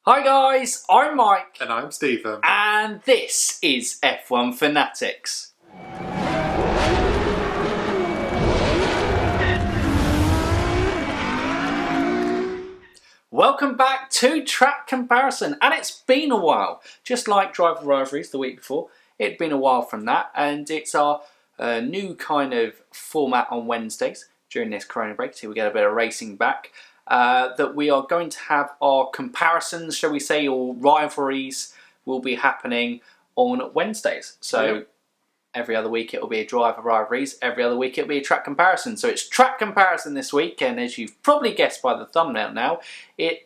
Hi guys, I'm Mike. And I'm Stephen. And this is F1 Fanatics. Welcome back to Track Comparison, and it's been a while. Just like Driver Rivalries the week before, it'd been a while from that, and it's our new kind of format on Wednesdays during this Corona break, so we get a bit of racing back. That we are going to have our comparisons, shall we say, or rivalries will be happening on Wednesdays. So every other week it will be a driver rivalries, every other week it will be a track comparison. So it's track comparison this week, and as you've probably guessed by the thumbnail now, we're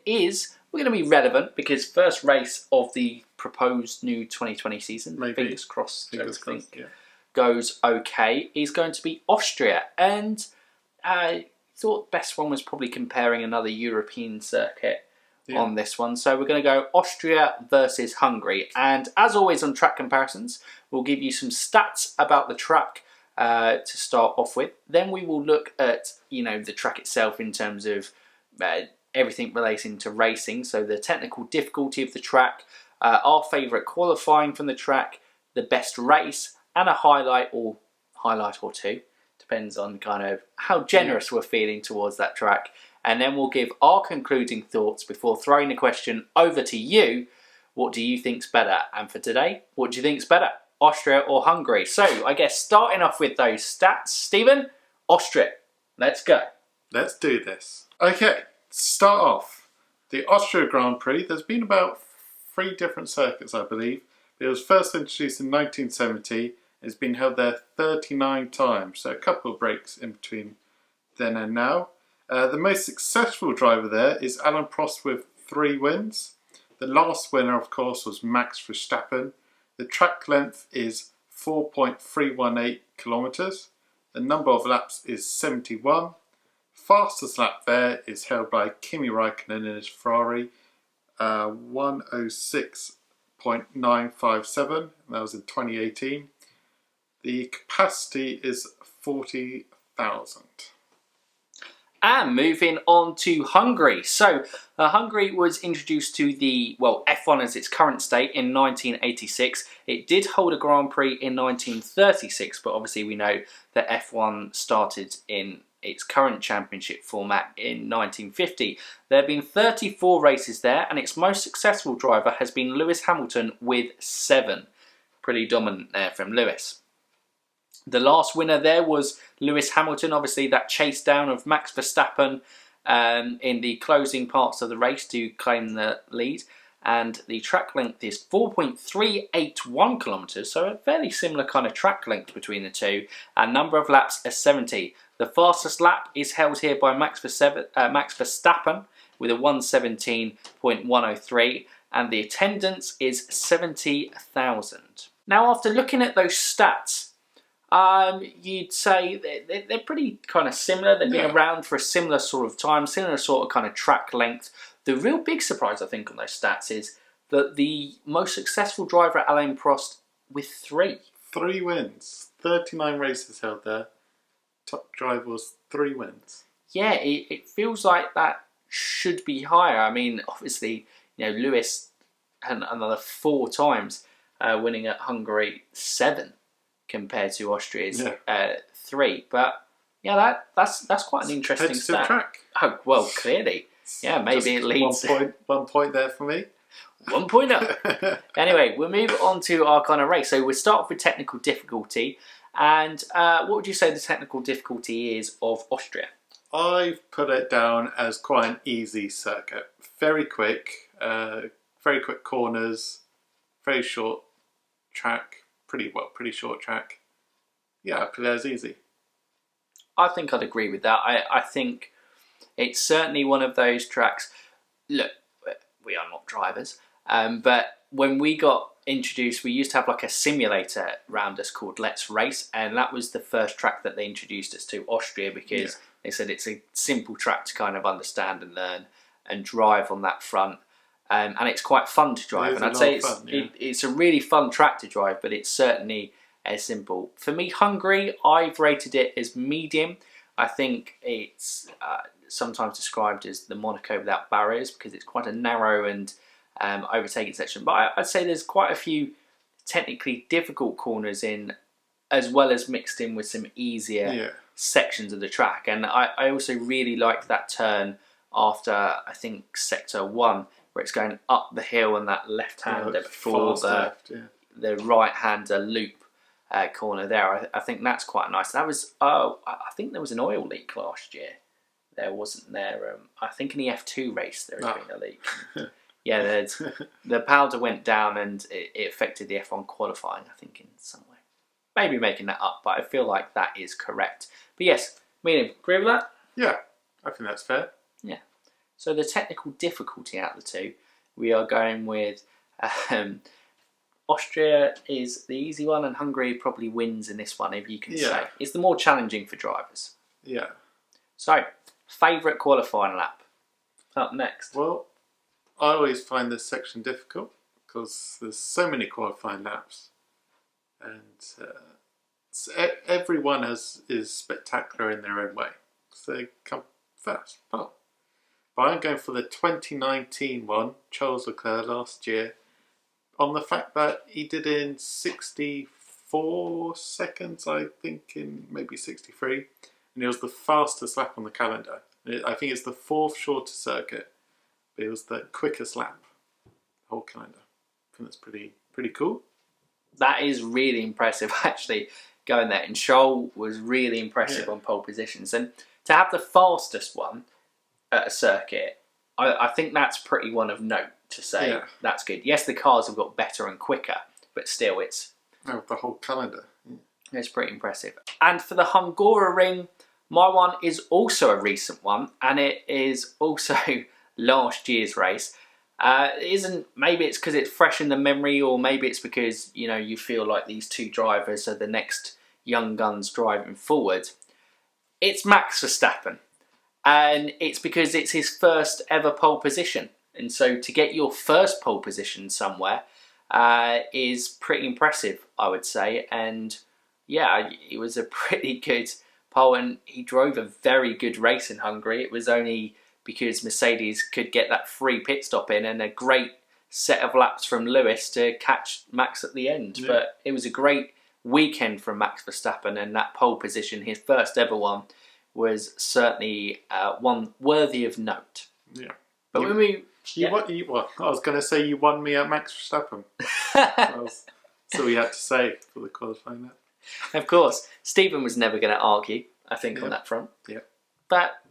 going to be relevant because first race of the proposed new 2020 season, fingers crossed, goes okay, is going to be Austria. And thought the best one was probably comparing another European circuit on this one. So we're going to go Austria versus Hungary. And as always on track comparisons, we'll give you some stats about the track to start off with. Then we will look at, the track itself in terms of everything relating to racing. So the technical difficulty of the track, our favourite qualifying from the track, the best race, and a highlight or two. Depends on kind of how generous we're feeling towards that track. And then we'll give our concluding thoughts before throwing the question over to you. What do you think's better? And for today, what do you think's better? Austria or Hungary? So I guess starting off with those stats, Stephen, Austria. Let's go. Let's do this. Okay, start off. The Austria Grand Prix, there's been about 3 different circuits, I believe. It was first introduced in 1970. It's been held there 39 times, so a couple of breaks in between then and now. The most successful driver there is Alain Prost with 3 wins. The last winner, of course, was Max Verstappen. The track length is 4.318 kilometres. The number of laps is 71. Fastest lap there is held by Kimi Raikkonen in his Ferrari, 106.957, and that was in 2018. The capacity is 40,000. And moving on to Hungary. So Hungary was introduced to the, F1 as its current state in 1986. It did hold a Grand Prix in 1936, but obviously we know that F1 started in its current championship format in 1950. There have been 34 races there, and its most successful driver has been Lewis Hamilton with 7. Pretty dominant there from Lewis. The last winner there was Lewis Hamilton, obviously that chase down of Max Verstappen in the closing parts of the race to claim the lead. And the track length is 4.381 kilometres, so a fairly similar kind of track length between the two. And number of laps is 70. The fastest lap is held here by Max Verstappen with a 117.103, and the attendance is 70,000. Now, after looking at those stats, you'd say they're pretty kind of similar. They've been around for a similar sort of time, similar sort of kind of track length. The real big surprise, I think, on those stats is that the most successful driver, Alain Prost, with 3. 3 wins. 39 races held there. Top driver was 3 wins. Yeah, it feels like that should be higher. I mean, obviously, Lewis had another 4 times winning at Hungary, 7. Compared to Austria's 3, but that's quite an interesting stat. Track. Oh well, clearly, maybe it leads 1 point there for me. 1 point up. Anyway, we'll move on to our kind of race. So we'll start off with technical difficulty, and what would you say the technical difficulty is of Austria? I've put it down as quite an easy circuit. Very quick corners, very short track. Pretty short track. Yeah, I put it as easy. I think I'd agree with that. I think it's certainly one of those tracks. Look, we are not drivers, but when we got introduced, we used to have like a simulator around us called Let's Race, and that was the first track that they introduced us to, Austria, because they said it's a simple track to kind of understand and learn and drive on that front. And it's quite fun to drive, and I'd say it's a really fun track to drive, but it's certainly as simple. For me, Hungary, I've rated it as medium. I think it's sometimes described as the Monaco without barriers because it's quite a narrow and overtaking section. But I'd say there's quite a few technically difficult corners in, as well as mixed in with some easier sections of the track. And I also really like that turn after, I think, sector 1, where it's going up the hill and that left-hander before the right-hander loop corner there. I think that's quite nice. That was, I think there was an oil leak last year. There wasn't there. I think in the F2 race there has been a leak. Yeah, the powder went down and it affected the F1 qualifying, I think, in some way. Maybe making that up, but I feel like that is correct. But yes, Meaning, agree with that? Yeah, I think that's fair. Yeah. So the technical difficulty out of the two, we are going with Austria is the easy one, and Hungary probably wins in this one, if you can say. It's the more challenging for drivers. Yeah. So, favourite qualifying lap? Up next. Well, I always find this section difficult because there's so many qualifying laps, and everyone is spectacular in their own way. So they come first. But I'm going for the 2019 one, Charles Leclerc last year, on the fact that he did in 64 seconds, I think, in maybe 63, and it was the fastest lap on the calendar. I think it's the fourth shortest circuit, but it was the quickest lap, the whole calendar. I think that's pretty cool. That is really impressive, actually, going there. And Charles was really impressive on pole positions. And to have the fastest one at a circuit, I think that's pretty one of note to say. That's good. Yes, the cars have got better and quicker, but still it's... Oh, the whole calendar. It's pretty impressive. And for the Hungaroring, my one is also a recent one, and it is also last year's race. Maybe it's because it's fresh in the memory, or maybe it's because, you know, you feel like these two drivers are the next young guns driving forward. It's Max Verstappen, and it's because it's his first ever pole position. And so to get your first pole position somewhere is pretty impressive, I would say. And yeah, it was a pretty good pole, and he drove a very good race in Hungary. It was only because Mercedes could get that free pit stop in and a great set of laps from Lewis to catch Max at the end. Yeah. But it was a great weekend from Max Verstappen, and that pole position, his first ever one, was certainly one worthy of note. Yeah. But when we... Well, I was going to say you won me at Max Verstappen. That's all you had to say for the qualifying lap. Of course. Stephen was never going to argue, I think, on that front. Yeah. But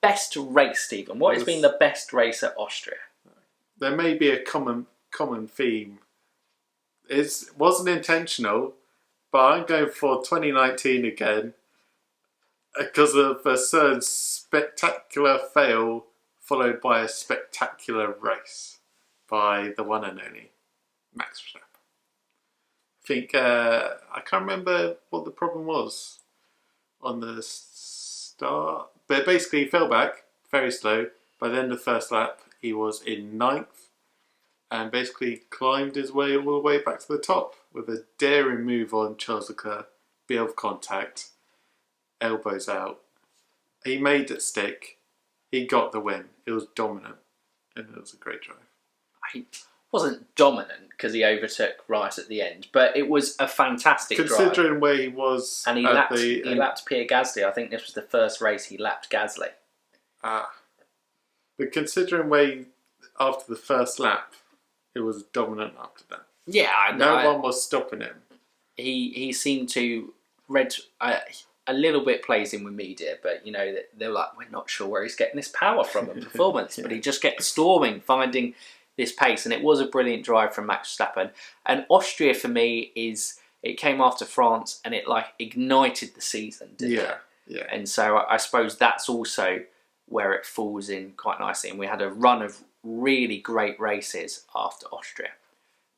best race, Stephen. What has been the best race at Austria? There may be a common theme. It wasn't intentional, but I'm going for 2019 again because of a certain spectacular fail followed by a spectacular race by the one and only Max Verstappen. I think, I can't remember what the problem was on the start, but basically he fell back very slow. By the end of the first lap, he was in 9th and basically climbed his way all the way back to the top with a daring move on Charles Leclerc, bit of contact, elbows out. He made it stick. He got the win. It was dominant, and it was a great drive. He wasn't dominant because he overtook Rice at the end, but it was a fantastic drive. Considering where he was, and he lapped Pierre Gasly. I think this was the first race he lapped Gasly. But considering where after the first lap, it was dominant after that. Yeah, I know. No one was stopping him. He seemed to read a little bit plays in with media, but you know they're like, we're not sure where he's getting this power from and performance, but he just kept storming, finding this pace, and it was a brilliant drive from Max Verstappen. And Austria for me it came after France, and it like ignited the season, didn't it? Yeah. And so I suppose that's also where it falls in quite nicely. And we had a run of really great races after Austria.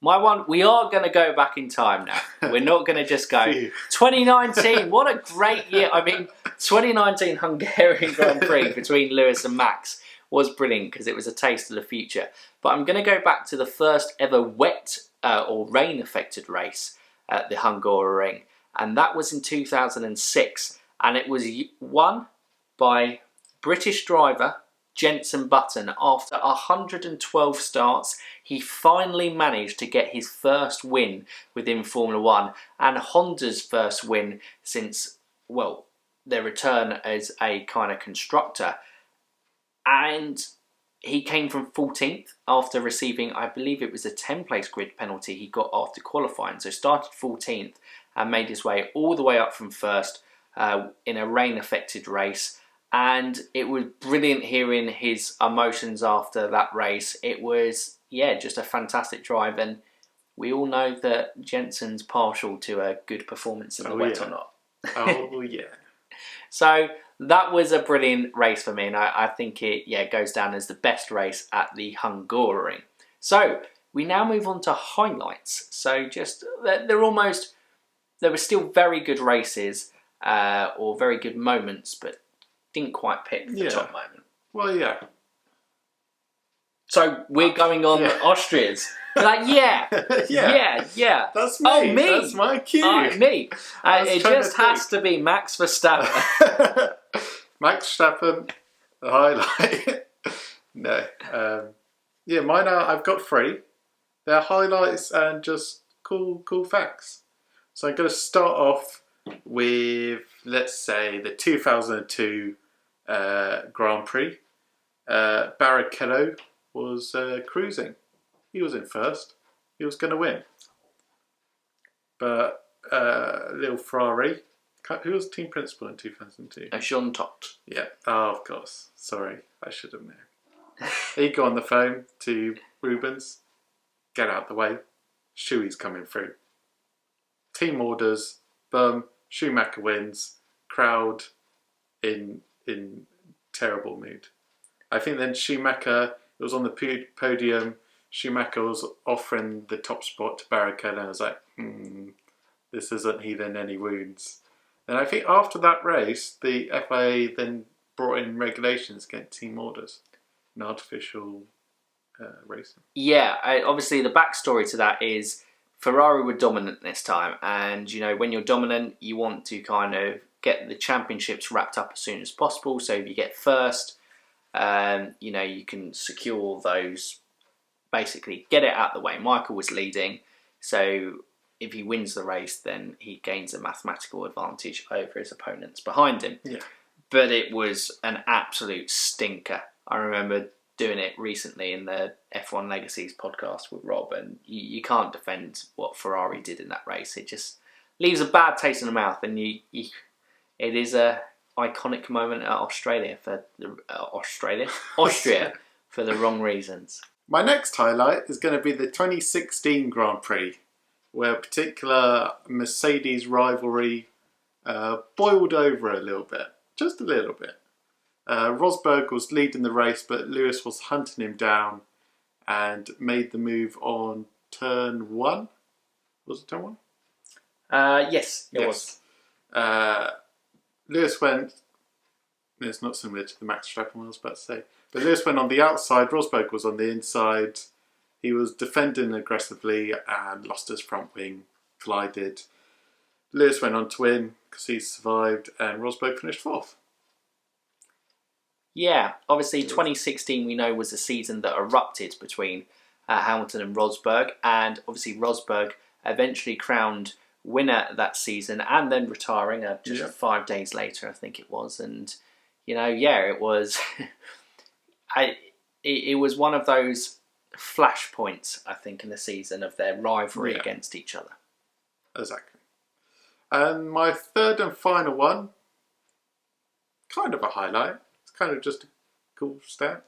My one, we are going to go back in time now. We're not going to just go 2019. What a great year. I mean, 2019 Hungarian Grand Prix between Lewis and Max was brilliant because it was a taste of the future. But I'm going to go back to the first ever wet or rain-affected race at the Hungaroring, and that was in 2006. And it was won by British driver Jenson Button, after 112 starts, he finally managed to get his first win within Formula One, and Honda's first win since, well, their return as a kind of constructor. And he came from 14th after receiving, I believe it was a 10-place grid penalty he got after qualifying. So started 14th and made his way all the way up from first in a rain-affected race. And it was brilliant hearing his emotions after that race. It was, yeah, just a fantastic drive. And we all know that Jenson's partial to a good performance in the wet or not. Oh, yeah. So that was a brilliant race for me, and I think it goes down as the best race at the Hungary. So we now move on to highlights. So just there were still very good races or very good moments, but didn't quite pick the top moment. Well, yeah. So we're going on Austria's. Like, yeah. That's me. Oh, me. That's my cue. Me. It just has to be Max Verstappen. Max Verstappen, the highlight. No. Mine are, I've got 3. They're highlights and just cool facts. So I'm going to start off with, let's say, the 2002 Grand Prix. Barrichello was cruising. He was in first. He was going to win. But little Ferrari. Who was team principal in 2002? Jean Todt. Yeah. Oh, of course. Sorry. I should have known. He got on the phone to Rubens. Get out the way. Shuey's coming through. Team orders. Boom. Schumacher wins. Crowd in terrible mood. I think then Schumacher was on the podium. Schumacher was offering the top spot to Barrichello, and I was like, this isn't healing any wounds. And I think after that race, the FIA then brought in regulations against team orders and artificial racing. Yeah, obviously the backstory to that is Ferrari were dominant this time, and when you're dominant, you want to kind of get the championships wrapped up as soon as possible. So if you get first, you can secure those. Basically, get it out the way. Michael was leading, so if he wins the race, then he gains a mathematical advantage over his opponents behind him. Yeah. But it was an absolute stinker. I remember doing it recently in the F1 Legacies podcast with Rob, and you can't defend what Ferrari did in that race. It just leaves a bad taste in the mouth, and it is a iconic moment at Austria for the wrong reasons. My next highlight is going to be the 2016 Grand Prix, where a particular Mercedes rivalry boiled over a little bit, just a little bit. Rosberg was leading the race, but Lewis was hunting him down and made the move on turn 1. Was it turn 1? Yes, it was. Lewis went... It's not similar to the Max Verstappen I was about to say. But Lewis went on the outside, Rosberg was on the inside. He was defending aggressively and lost his front wing, collided. Lewis went on to win because he survived, and Rosberg finished 4th. Yeah, obviously 2016 we know was a season that erupted between Hamilton and Rosberg, and obviously Rosberg eventually crowned winner that season and then retiring just 5 days later, I think it was. And it was it was one of those flashpoints, I think, in the season of their rivalry against each other. Exactly. And my third and final one, kind of a highlight. It's kind of just a cool stat.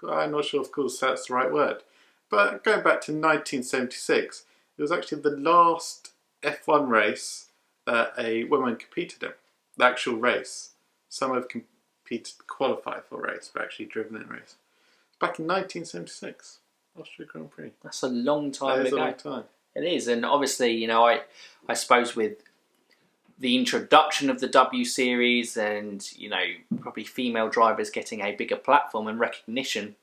I'm not sure if cool stat's the right word. But going back to 1976, it was actually the last F1 race that a woman competed in. The actual race. Some have competed to qualify for a race, but actually driven in a race. Back in 1976, Austria Grand Prix. That's a long time ago. That is a long time. It is, and obviously, I suppose with the introduction of the W Series and, probably female drivers getting a bigger platform and recognition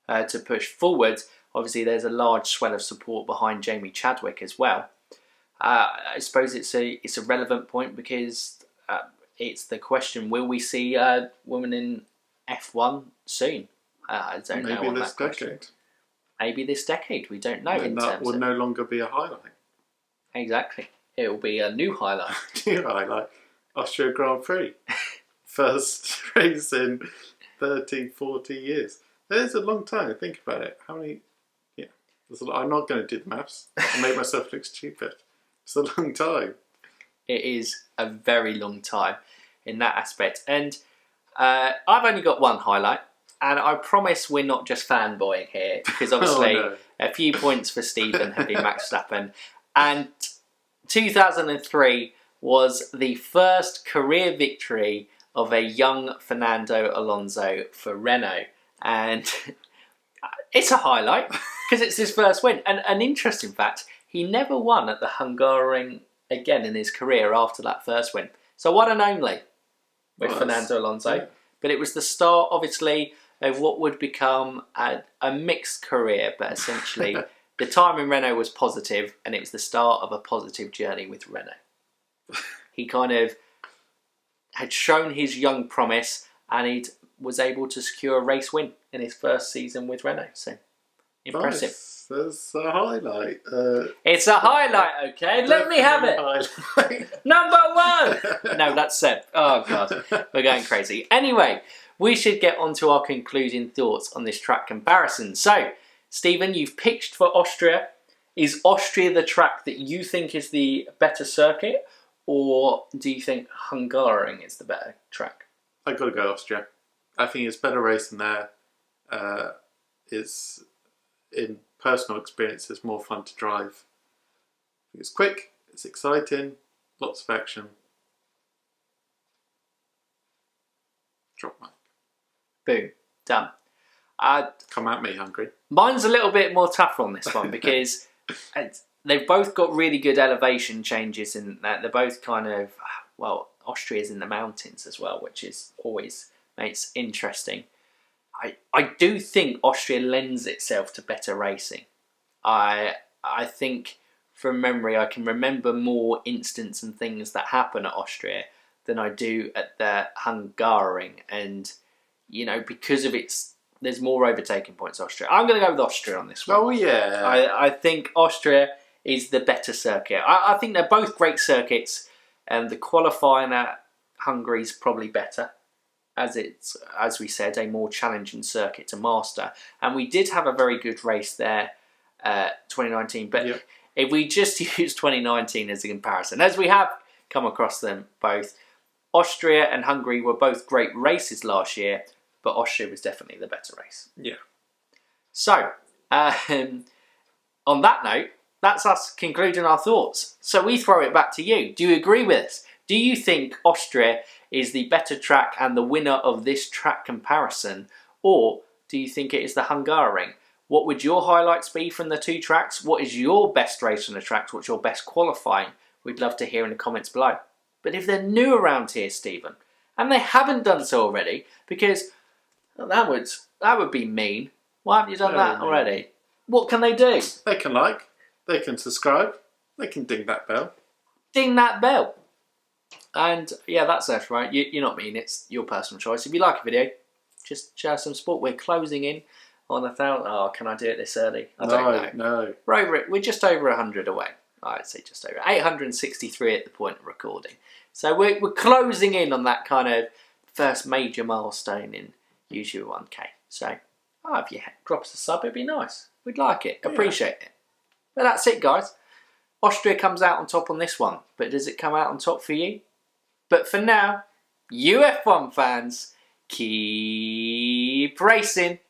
to push forward, obviously there's a large swell of support behind Jamie Chadwick as well. I suppose it's a relevant point because it's the question, will we see women in F1 soon. I don't know Maybe on this that question. decade. Maybe this decade. We don't know. And that will no longer be a highlight. Exactly. It will be a new highlight. New highlight. Austria Grand Prix. First race in 30, 40 years. That is a long time. Think about it. How many... Yeah. I'm not going to do the maths. I'll make myself look stupid. It's a long time. It is a very long time in that aspect. And I've only got one highlight. And I promise we're not just fanboying here. Because obviously a few points for Stephen have been Max Verstappen. And 2003 was the first career victory of a young Fernando Alonso for Renault. And it's a highlight because it's his first win. And an interesting fact, he never won at the Hungaroring again in his career after that first win. So one and only with Fernando Alonso. Yeah. But it was the start, obviously, of what would become a mixed career. But essentially, the time in Renault was positive, and it was the start of a positive journey with Renault. He kind of had shown his young promise, and he was able to secure a race win in his first season with Renault. So, impressive. Nice. That's a highlight. It's a highlight, okay? Let me have it. Number one! No, that's Seb. Oh, God. We're going crazy. Anyway, we should get on to our concluding thoughts on this track comparison. So, Stephen, you've pitched for Austria. Is Austria the track that you think is the better circuit? Or do you think Hungaroring is the better track? I've got to go Austria. I think it's better racing there. It's, in personal experience, it's more fun to drive. It's quick, it's exciting, lots of action. Drop mic. Boom. Done. Come at me, Hungary. Mine's a little bit more tougher on this one because they've both got really good elevation changes in that. They're both kind of, well, Austria's in the mountains as well, which is always makes interesting. I do think Austria lends itself to better racing. I think from memory I can remember more incidents and things that happen at Austria than I do at the Hungaroring, and you know, because of there's more overtaking points Austria. I'm going to go with Austria on this one. Oh yeah. I think Austria is the better circuit. I think they're both great circuits, and the qualifying at Hungary is probably better, as it's, as we said, a more challenging circuit to master. And we did have a very good race there, 2019. But yep. If we just use 2019 as a comparison, as we have come across them both, Austria and Hungary were both great races last year, but Austria was definitely the better race. Yeah. So, on that note, that's us concluding our thoughts. So we throw it back to you. Do you agree with us? Do you think Austria is the better track and the winner of this track comparison? Or do you think it is the Hungaroring? What would your highlights be from the two tracks? What is your best race on the tracks? What's your best qualifying? We'd love to hear in the comments below. But if they're new around here, Stephen, and they haven't done so already, because that would be mean. Why haven't you done that already? What can they do? They can like, they can subscribe, they can ding that bell. Ding that bell. And yeah, that's it, right? You're not mean, it's your personal choice. If you like a video, just share some support. We're closing in on 1,000. Oh, can I do it this early? I don't know. No. We're just over 100 away. I'd say just over 863 at the point of recording. So we're closing in on that kind of first major milestone in YouTube 1K. So if you drop us a sub, it'd be nice. We'd like it. Appreciate it. But that's it, guys. Austria comes out on top on this one. But does it come out on top for you? But for now, you F1 fans, keep racing.